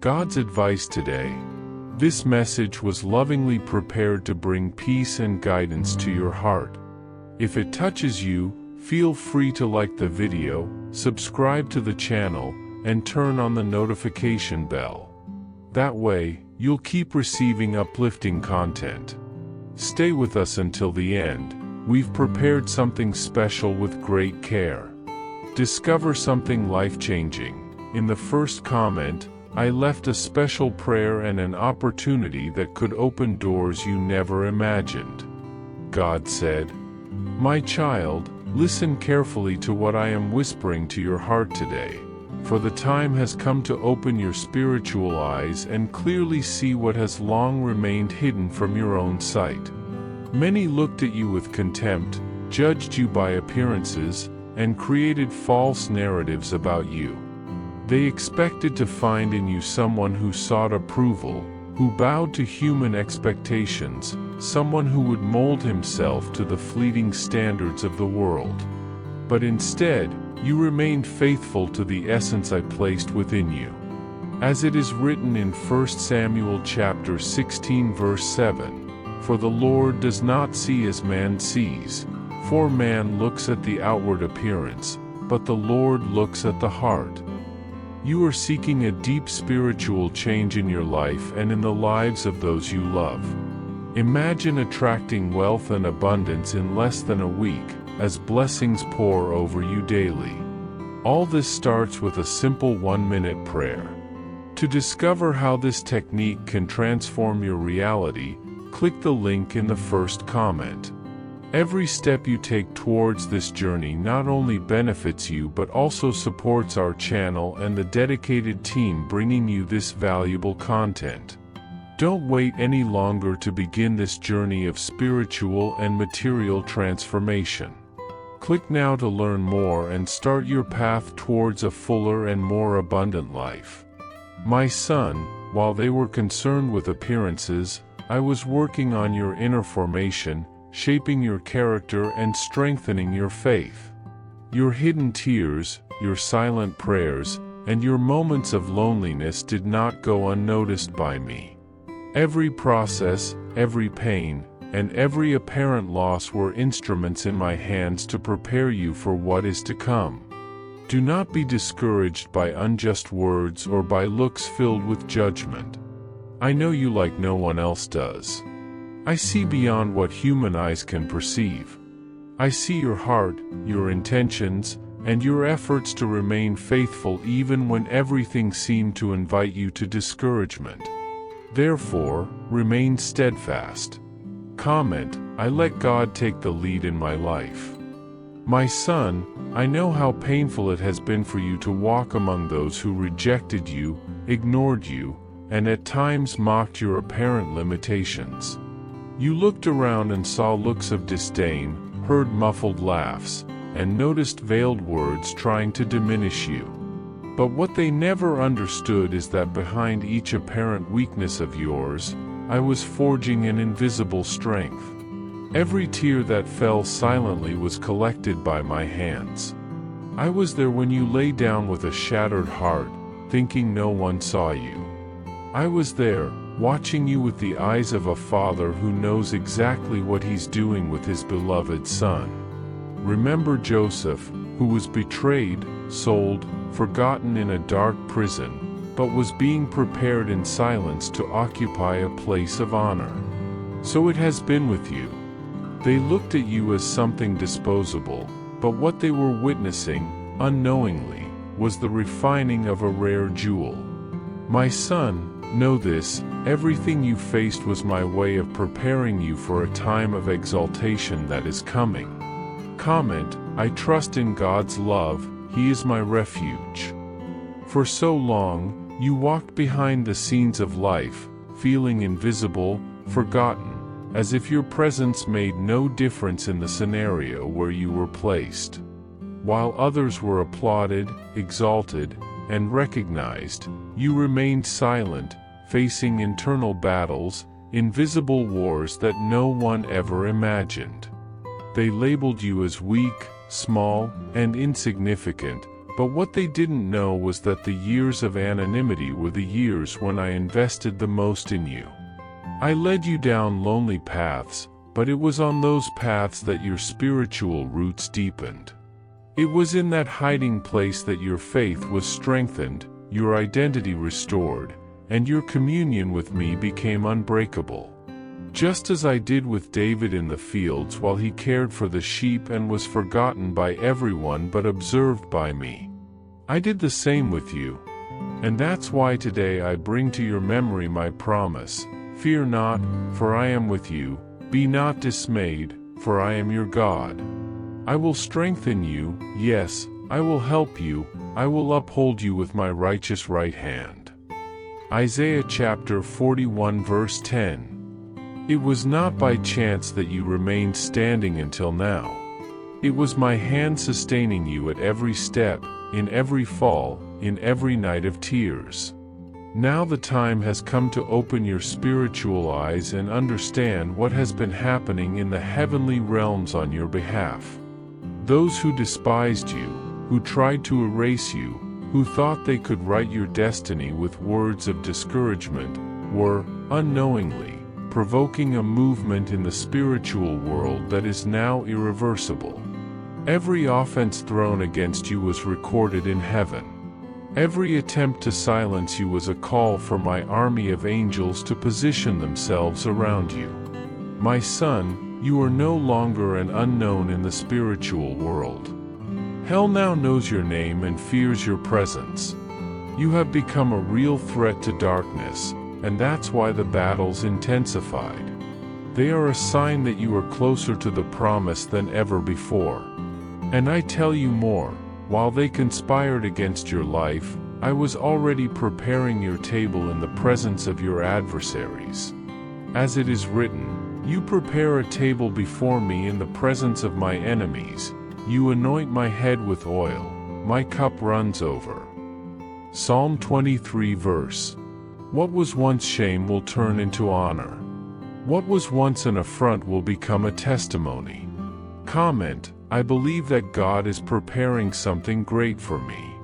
God's advice today. This message was lovingly prepared to bring peace and guidance to your heart. If it touches you, feel free to like the video, subscribe to the channel, and turn on the notification bell. That way, you'll keep receiving uplifting content. Stay with us until the end. We've prepared something special with great care. Discover something life-changing. In the first comment, I left a special prayer and an opportunity that could open doors you never imagined. God said, "My child, listen carefully to what I am whispering to your heart today, for the time has come to open your spiritual eyes and clearly see what has long remained hidden from your own sight. Many looked at you with contempt, judged you by appearances, and created false narratives about you. They expected to find in you someone who sought approval, who bowed to human expectations, someone who would mold himself to the fleeting standards of the world. But instead, you remained faithful to the essence I placed within you. As it is written in 1 Samuel chapter 16 verse 7, "For the Lord does not see as man sees, for man looks at the outward appearance, but the Lord looks at the heart." You are seeking a deep spiritual change in your life and in the lives of those you love. Imagine attracting wealth and abundance in less than a week, as blessings pour over you daily. All this starts with a simple 1-minute prayer. To discover how this technique can transform your reality, click the link in the first comment. Every step you take towards this journey not only benefits you but also supports our channel and the dedicated team bringing you this valuable content. Don't wait any longer to begin this journey of spiritual and material transformation. Click now to learn more and start your path towards a fuller and more abundant life. My son, while they were concerned with appearances, I was working on your inner formation, shaping your character and strengthening your faith. Your hidden tears, your silent prayers, and your moments of loneliness did not go unnoticed by me. Every process, every pain, and every apparent loss were instruments in my hands to prepare you for what is to come. Do not be discouraged by unjust words or by looks filled with judgment. I know you like no one else does. I see beyond what human eyes can perceive. I see your heart, your intentions, and your efforts to remain faithful even when everything seemed to invite you to discouragement. Therefore, remain steadfast. Comment, "I let God take the lead in my life." My son, I know how painful it has been for you to walk among those who rejected you, ignored you, and at times mocked your apparent limitations. You looked around and saw looks of disdain, heard muffled laughs, and noticed veiled words trying to diminish you. But what they never understood is that behind each apparent weakness of yours, I was forging an invisible strength. Every tear that fell silently was collected by my hands. I was there when you lay down with a shattered heart, thinking no one saw you. I was there, watching you with the eyes of a father who knows exactly what he's doing with his beloved son. Remember Joseph, who was betrayed, sold, forgotten in a dark prison, but was being prepared in silence to occupy a place of honor. So it has been with you. They looked at you as something disposable, but what they were witnessing, unknowingly, was the refining of a rare jewel. My son, know this, everything you faced was my way of preparing you for a time of exaltation that is coming. Comment, "I trust in God's love, He is my refuge." For so long, you walked behind the scenes of life, feeling invisible, forgotten, as if your presence made no difference in the scenario where you were placed. While others were applauded, exalted, and recognized, you remained silent, facing internal battles, invisible wars that no one ever imagined. They labeled you as weak, small, and insignificant, But what they didn't know was that the years of anonymity were the years when I invested the most in you. I led you down lonely paths, but it was on those paths that your spiritual roots deepened. It was in that hiding place that your faith was strengthened, your identity restored, and your communion with me became unbreakable. Just as I did with David in the fields while he cared for the sheep and was forgotten by everyone but observed by me. I did the same with you. And that's why today I bring to your memory my promise. Fear not, for I am with you. Be not dismayed, for I am your God. I will strengthen you, yes, I will help you, I will uphold you with my righteous right hand. Isaiah chapter 41 verse 10. It was not by chance that you remained standing until now. It was my hand sustaining you at every step, in every fall, in every night of tears. Now the time has come to open your spiritual eyes and understand what has been happening in the heavenly realms on your behalf. Those who despised you, who tried to erase you, who thought they could write your destiny with words of discouragement, were, unknowingly, provoking a movement in the spiritual world that is now irreversible. Every offense thrown against you was recorded in heaven. Every attempt to silence you was a call for my army of angels to position themselves around you. My son, you are no longer an unknown in the spiritual world. Hell now knows your name and fears your presence. You have become a real threat to darkness, and that's why the battles intensified. They are a sign that you are closer to the promise than ever before. And I tell you more, while they conspired against your life, I was already preparing your table in the presence of your adversaries. As it is written, you prepare a table before me in the presence of my enemies, you anoint my head with oil, my cup runs over. Psalm 23 verse. What was once shame will turn into honor. What was once an affront will become a testimony. Comment, I believe that God is preparing something great for me.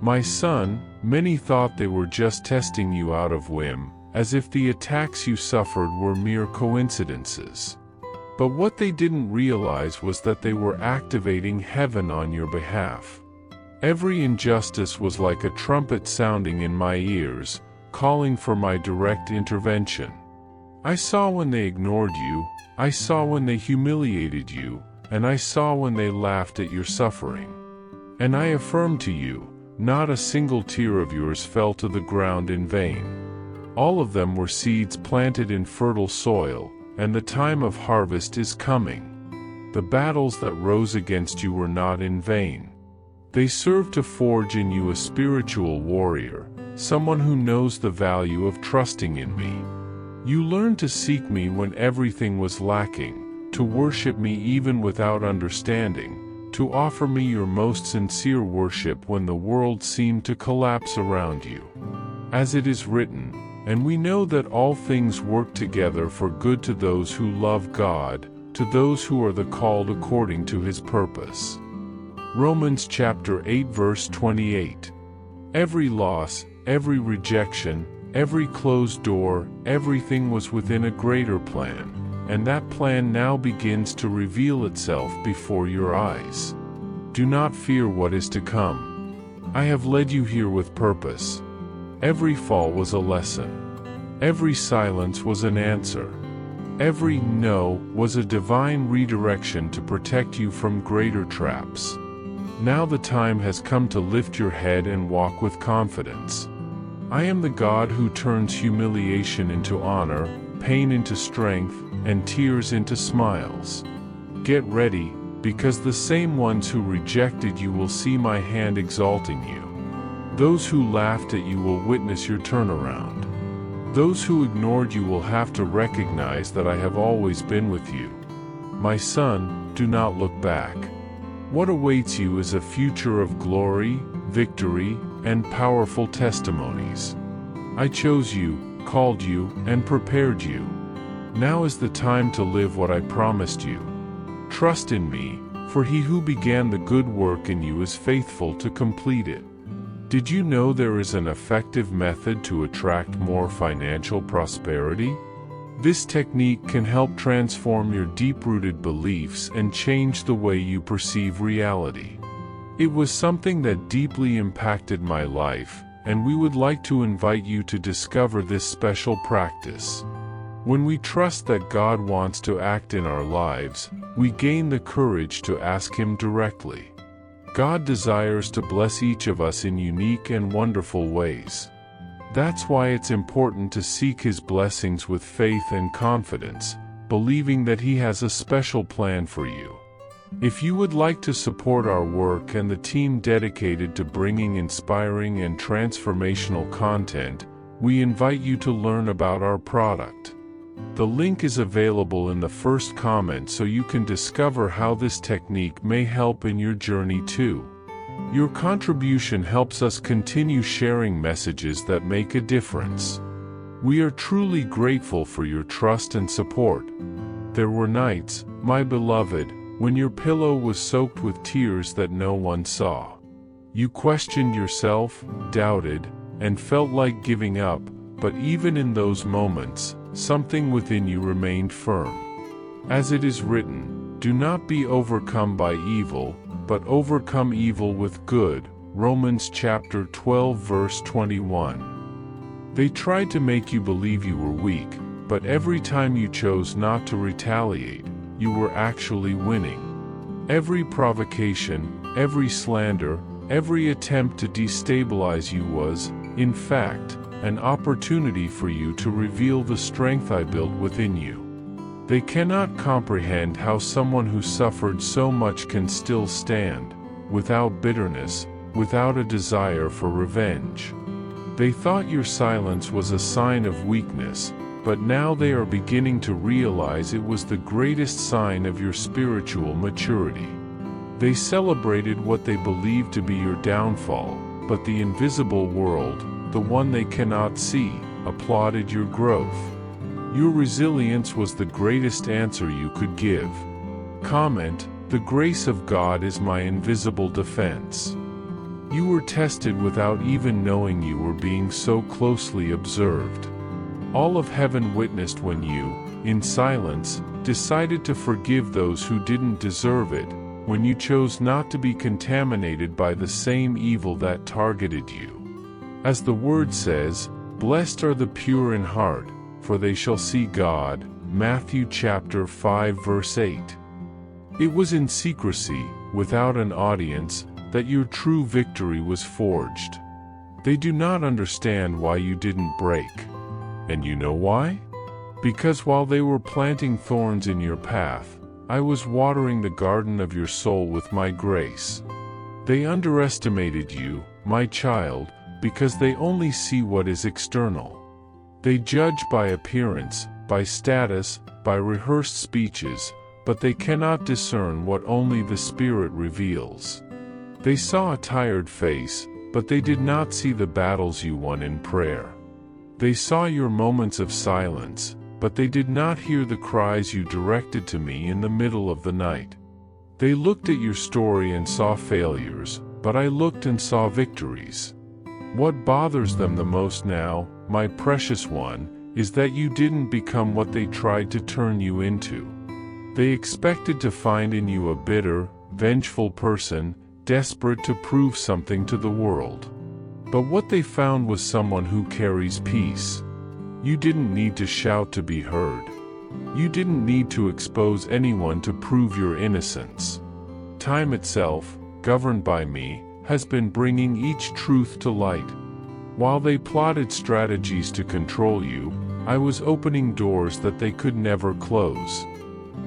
My son, many thought they were just testing you out of whim, as if the attacks you suffered were mere coincidences. But what they didn't realize was that they were activating heaven on your behalf. Every injustice was like a trumpet sounding in my ears, calling for my direct intervention. I saw when they ignored you, I saw when they humiliated you, and I saw when they laughed at your suffering. And I affirm to you, not a single tear of yours fell to the ground in vain. All of them were seeds planted in fertile soil, and the time of harvest is coming. The battles that rose against you were not in vain. They served to forge in you a spiritual warrior, someone who knows the value of trusting in me. You learned to seek me when everything was lacking, to worship me even without understanding, to offer me your most sincere worship when the world seemed to collapse around you. As it is written, and we know that all things work together for good to those who love God, to those who are the called according to his purpose. Romans chapter 8 verse 28. Every loss, every rejection, every closed door, everything was within a greater plan, and that plan now begins to reveal itself before your eyes. Do not fear what is to come. I have led you here with purpose. Every fall was a lesson. Every silence was an answer. Every no was a divine redirection to protect you from greater traps. Now the time has come to lift your head and walk with confidence. I am the God who turns humiliation into honor, pain into strength, and tears into smiles. Get ready, because the same ones who rejected you will see my hand exalting you. Those who laughed at you will witness your turnaround. Those who ignored you will have to recognize that I have always been with you. My son, do not look back. What awaits you is a future of glory, victory, and powerful testimonies. I chose you, called you, and prepared you. Now is the time to live what I promised you. Trust in me, For he who began the good work in you is faithful to complete it. Did you know there is an effective method to attract more financial prosperity? This technique can help transform your deep-rooted beliefs and change the way you perceive reality. It was something that deeply impacted my life, and we would like to invite you to discover this special practice. When we trust that God wants to act in our lives, we gain the courage to ask Him directly. God desires to bless each of us in unique and wonderful ways. That's why it's important to seek His blessings with faith and confidence, believing that He has a special plan for you. If you would like to support our work and the team dedicated to bringing inspiring and transformational content, we invite you to learn about our product. The link is available in the first comment so you can discover how this technique may help in your journey too. Your contribution helps us continue sharing messages that make a difference. We are truly grateful for your trust and support. There were nights, my beloved, when your pillow was soaked with tears that no one saw. You questioned yourself, doubted, and felt like giving up, but even in those moments, something within you remained firm. As it is written, "Do not be overcome by evil, but overcome evil with good." Romans chapter 12 verse 21. They tried to make you believe you were weak, but every time you chose not to retaliate, you were actually winning. Every provocation, every slander, every attempt to destabilize you was, in fact, an opportunity for you to reveal the strength I built within you. They cannot comprehend how someone who suffered so much can still stand, without bitterness, without a desire for revenge. They thought your silence was a sign of weakness, but now they are beginning to realize it was the greatest sign of your spiritual maturity. They celebrated what they believed to be your downfall, but the invisible world, the one they cannot see, applauded your growth. Your resilience was the greatest answer you could give. Comment, "The grace of God is my invisible defense." You were tested without even knowing you were being so closely observed. All of heaven witnessed when you, in silence, decided to forgive those who didn't deserve it, when you chose not to be contaminated by the same evil that targeted you. As the word says, "Blessed are the pure in heart, for they shall see God." Matthew chapter 5 verse 8. It was in secrecy, without an audience, that your true victory was forged. They do not understand why you didn't break. And you know why? Because while they were planting thorns in your path, I was watering the garden of your soul with my grace. They underestimated you, my child, because they only see what is external. They judge by appearance, by status, by rehearsed speeches, but they cannot discern what only the Spirit reveals. They saw a tired face, but they did not see the battles you won in prayer. They saw your moments of silence, but they did not hear the cries you directed to me in the middle of the night. They looked at your story and saw failures, but I looked and saw victories. What bothers them the most now, my precious one, is that you didn't become what they tried to turn you into. They expected to find in you a bitter, vengeful person, desperate to prove something to the world. But what they found was someone who carries peace. You didn't need to shout to be heard. You didn't need to expose anyone to prove your innocence. Time itself, governed by me, has been bringing each truth to light. While they plotted strategies to control you, I was opening doors that they could never close.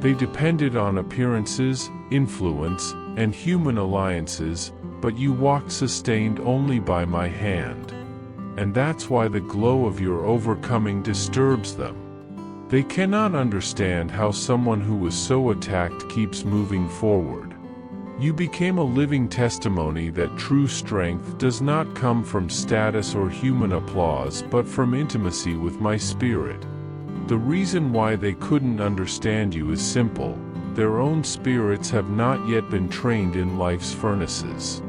They depended on appearances, influence, and human alliances, but you walked sustained only by my hand. And that's why the glow of your overcoming disturbs them. They cannot understand how someone who was so attacked keeps moving forward. You became a living testimony that true strength does not come from status or human applause but from intimacy with my Spirit. The reason why they couldn't understand you is simple. their own spirits have not yet been trained in life's furnaces.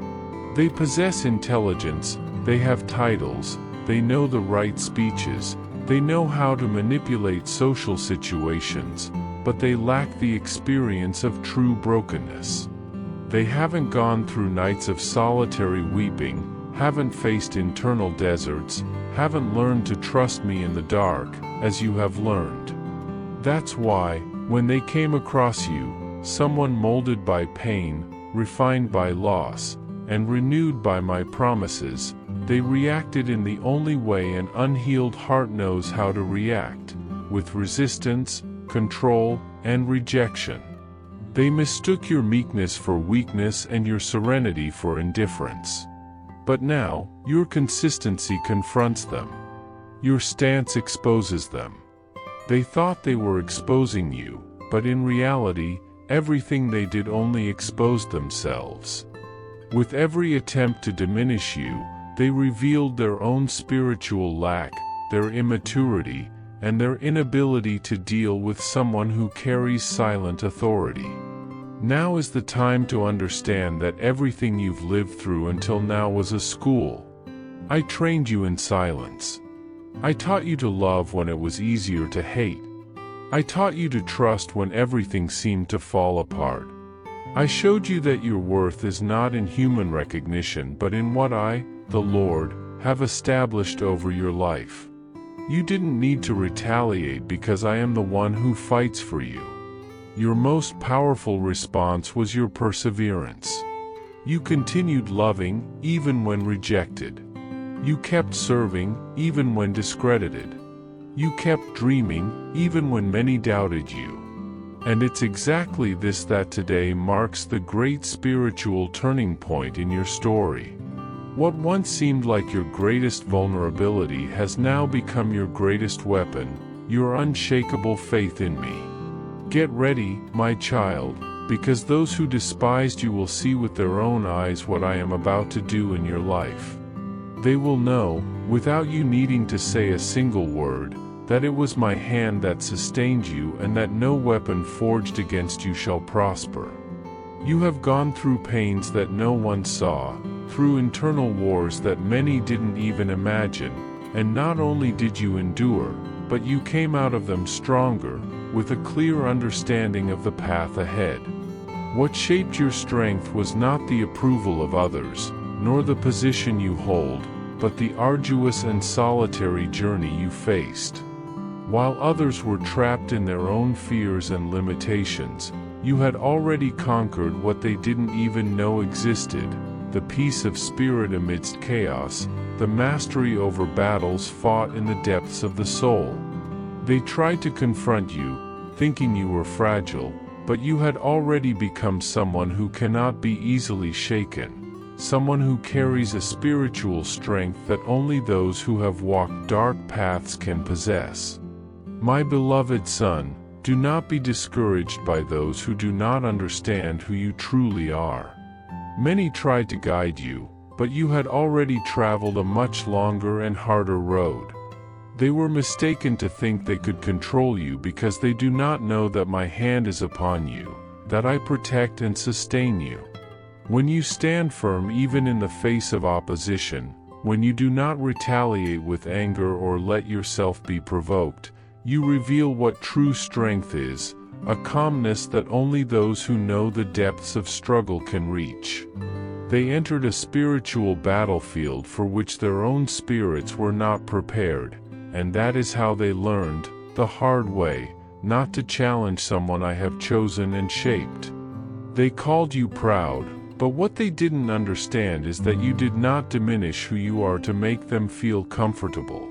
They possess intelligence, they have titles, they know the right speeches, they know how to manipulate social situations, but they lack the experience of true brokenness. They haven't gone through nights of solitary weeping, haven't faced internal deserts, haven't learned to trust me in the dark, as you have learned. That's why, when they came across you, someone molded by pain, refined by loss, and renewed by my promises, they reacted in the only way an unhealed heart knows how to react, with resistance, control, and rejection. They mistook your meekness for weakness and your serenity for indifference. But now, your consistency confronts them. Your stance exposes them. They thought they were exposing you, but in reality, everything they did only exposed themselves. With every attempt to diminish you, they revealed their own spiritual lack, their immaturity, and their inability to deal with someone who carries silent authority. Now is the time to understand that everything you've lived through until now was a school. I trained you in silence. I taught you to love when it was easier to hate. I taught you to trust when everything seemed to fall apart. I showed you that your worth is not in human recognition but in what I, the Lord, have established over your life. You didn't need to retaliate because I am the one who fights for you. Your most powerful response was your perseverance. You continued loving, even when rejected. You kept serving, even when discredited. You kept dreaming, even when many doubted you. And it's exactly this that today marks the great spiritual turning point in your story. What once seemed like your greatest vulnerability has now become your greatest weapon, your unshakable faith in me. Get ready, my child, because those who despised you will see with their own eyes what I am about to do in your life. They will know, without you needing to say a single word, that it was my hand that sustained you and that no weapon forged against you shall prosper. You have gone through pains that no one saw, through internal wars that many didn't even imagine, and not only did you endure, but you came out of them stronger, with a clear understanding of the path ahead. What shaped your strength was not the approval of others, nor the position you hold, but the arduous and solitary journey you faced. While others were trapped in their own fears and limitations, you had already conquered what they didn't even know existed, the peace of spirit amidst chaos, the mastery over battles fought in the depths of the soul. They tried to confront you, thinking you were fragile, but you had already become someone who cannot be easily shaken, someone who carries a spiritual strength that only those who have walked dark paths can possess. My beloved son, do not be discouraged by those who do not understand who you truly are. Many tried to guide you, but you had already traveled a much longer and harder road. They were mistaken to think they could control you because they do not know that my hand is upon you, that I protect and sustain you. When you stand firm even in the face of opposition, when you do not retaliate with anger or let yourself be provoked, you reveal what true strength is, a calmness that only those who know the depths of struggle can reach. They entered a spiritual battlefield for which their own spirits were not prepared, and that is how they learned, the hard way, not to challenge someone I have chosen and shaped. They called you proud, but what they didn't understand is that you did not diminish who you are to make them feel comfortable.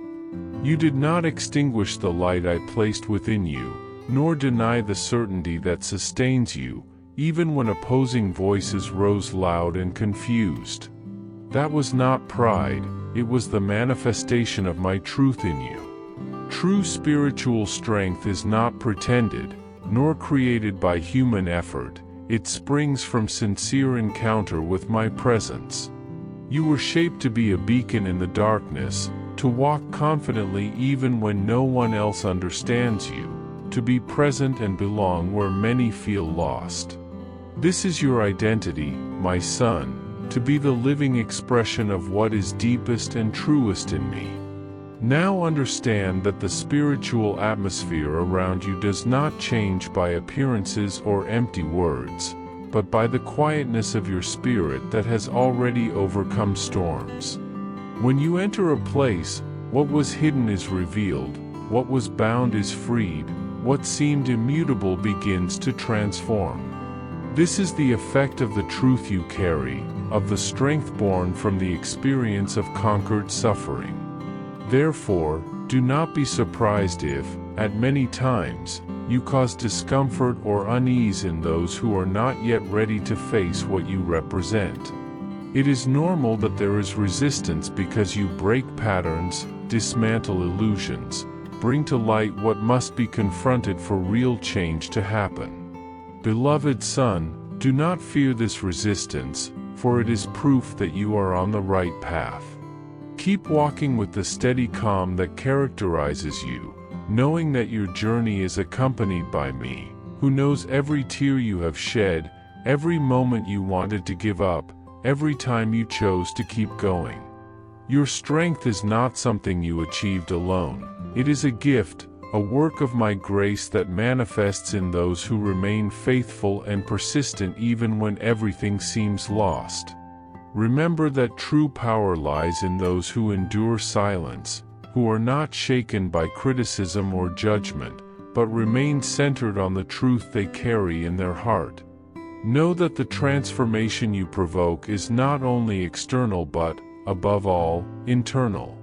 You did not extinguish the light I placed within you, nor deny the certainty that sustains you, even when opposing voices rose loud and confused. That was not pride, it was the manifestation of my truth in you. True spiritual strength is not pretended, nor created by human effort, it springs from sincere encounter with my presence. You were shaped to be a beacon in the darkness, to walk confidently even when no one else understands you, to be present and belong where many feel lost. This is your identity, my son, to be the living expression of what is deepest and truest in me. Now understand that the spiritual atmosphere around you does not change by appearances or empty words, but by the quietness of your spirit that has already overcome storms. When you enter a place, what was hidden is revealed, what was bound is freed, what seemed immutable begins to transform. This is the effect of the truth you carry, of the strength born from the experience of conquered suffering. Therefore, do not be surprised if, at many times, you cause discomfort or unease in those who are not yet ready to face what you represent. It is normal that there is resistance because you break patterns, dismantle illusions, bring to light what must be confronted for real change to happen. Beloved son, do not fear this resistance, for it is proof that you are on the right path. Keep walking with the steady calm that characterizes you, knowing that your journey is accompanied by me, who knows every tear you have shed, every moment you wanted to give up, every time you chose to keep going. Your strength is not something you achieved alone. It is a gift, a work of my grace that manifests in those who remain faithful and persistent even when everything seems lost. Remember that true power lies in those who endure silence, who are not shaken by criticism or judgment, but remain centered on the truth they carry in their heart. Know that the transformation you provoke is not only external but, above all, internal.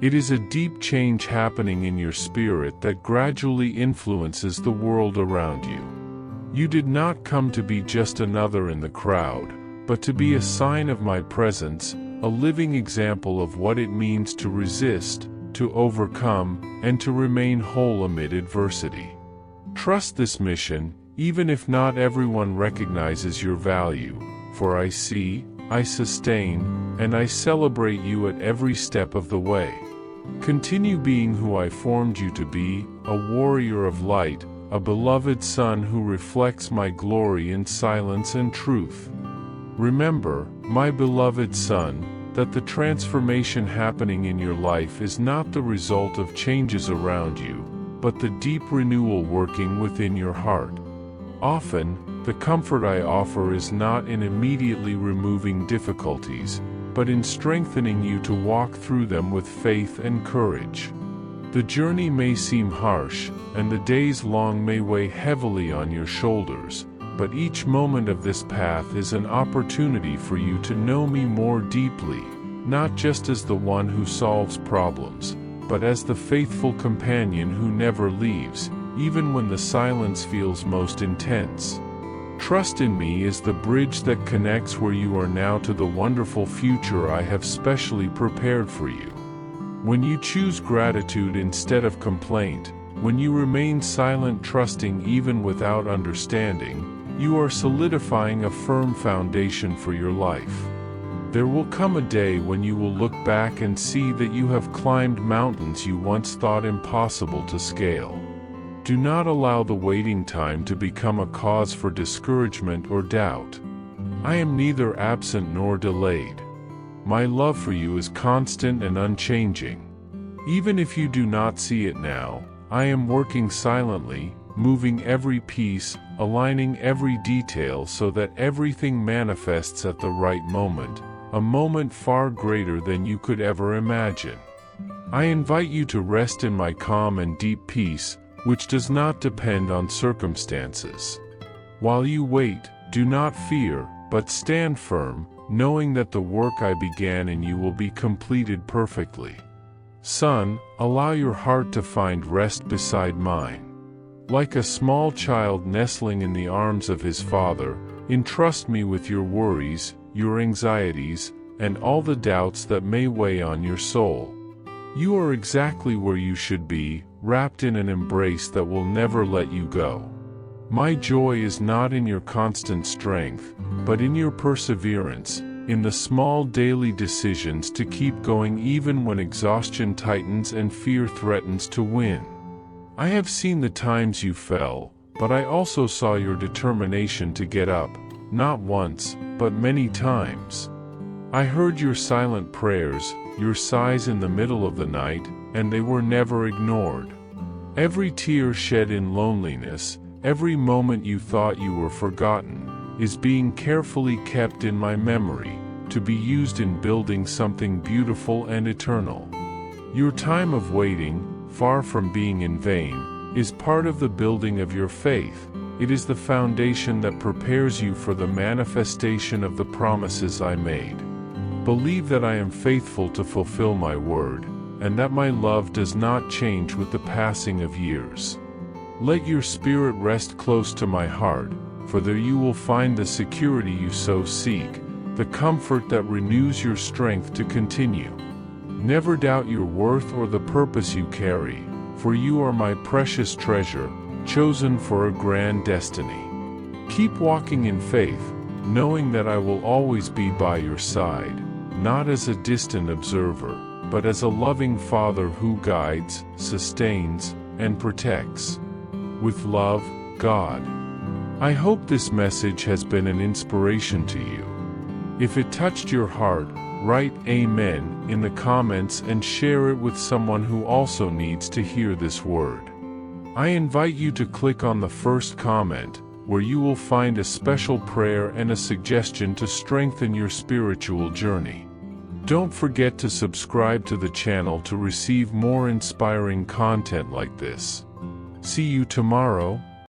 It is a deep change happening in your spirit that gradually influences the world around you. You did not come to be just another in the crowd, but to be a sign of my presence, a living example of what it means to resist, to overcome, and to remain whole amid adversity. Trust this mission, even if not everyone recognizes your value, for I see, I sustain, and I celebrate you at every step of the way. Continue being who I formed you to be, a warrior of light, a beloved son who reflects my glory in silence and truth. Remember, my beloved son, that the transformation happening in your life is not the result of changes around you, but the deep renewal working within your heart. Often, the comfort I offer is not in immediately removing difficulties, but in strengthening you to walk through them with faith and courage. The journey may seem harsh, and the days long may weigh heavily on your shoulders, but each moment of this path is an opportunity for you to know me more deeply, not just as the one who solves problems, but as the faithful companion who never leaves, even when the silence feels most intense. Trust in me is the bridge that connects where you are now to the wonderful future I have specially prepared for you. When you choose gratitude instead of complaint, when you remain silent trusting even without understanding, you are solidifying a firm foundation for your life. There will come a day when you will look back and see that you have climbed mountains you once thought impossible to scale. Do not allow the waiting time to become a cause for discouragement or doubt. I am neither absent nor delayed. My love for you is constant and unchanging. Even if you do not see it now, I am working silently, moving every piece, aligning every detail so that everything manifests at the right moment, a moment far greater than you could ever imagine. I invite you to rest in my calm and deep peace, which does not depend on circumstances. While you wait, do not fear, but stand firm, knowing that the work I began in you will be completed perfectly. Son, allow your heart to find rest beside mine. Like a small child nestling in the arms of his father, entrust me with your worries, your anxieties, and all the doubts that may weigh on your soul. You are exactly where you should be, wrapped in an embrace that will never let you go. My joy is not in your constant strength, but in your perseverance, in the small daily decisions to keep going even when exhaustion tightens and fear threatens to win. I have seen the times you fell, but I also saw your determination to get up, not once, but many times. I heard your silent prayers, your sighs in the middle of the night, and they were never ignored. Every tear shed in loneliness, every moment you thought you were forgotten, is being carefully kept in my memory, to be used in building something beautiful and eternal. Your time of waiting, far from being in vain, is part of the building of your faith. It is the foundation that prepares you for the manifestation of the promises I made. Believe that I am faithful to fulfill my word, and that my love does not change with the passing of years. Let your spirit rest close to my heart, for there you will find the security you so seek, the comfort that renews your strength to continue. Never doubt your worth or the purpose you carry, for you are my precious treasure, chosen for a grand destiny. Keep walking in faith, knowing that I will always be by your side, not as a distant observer, but as a loving Father who guides, sustains, and protects. With love, God. I hope this message has been an inspiration to you. If it touched your heart, write Amen in the comments and share it with someone who also needs to hear this word. I invite you to click on the first comment, where you will find a special prayer and a suggestion to strengthen your spiritual journey. Don't forget to subscribe to the channel to receive more inspiring content like this. See you tomorrow.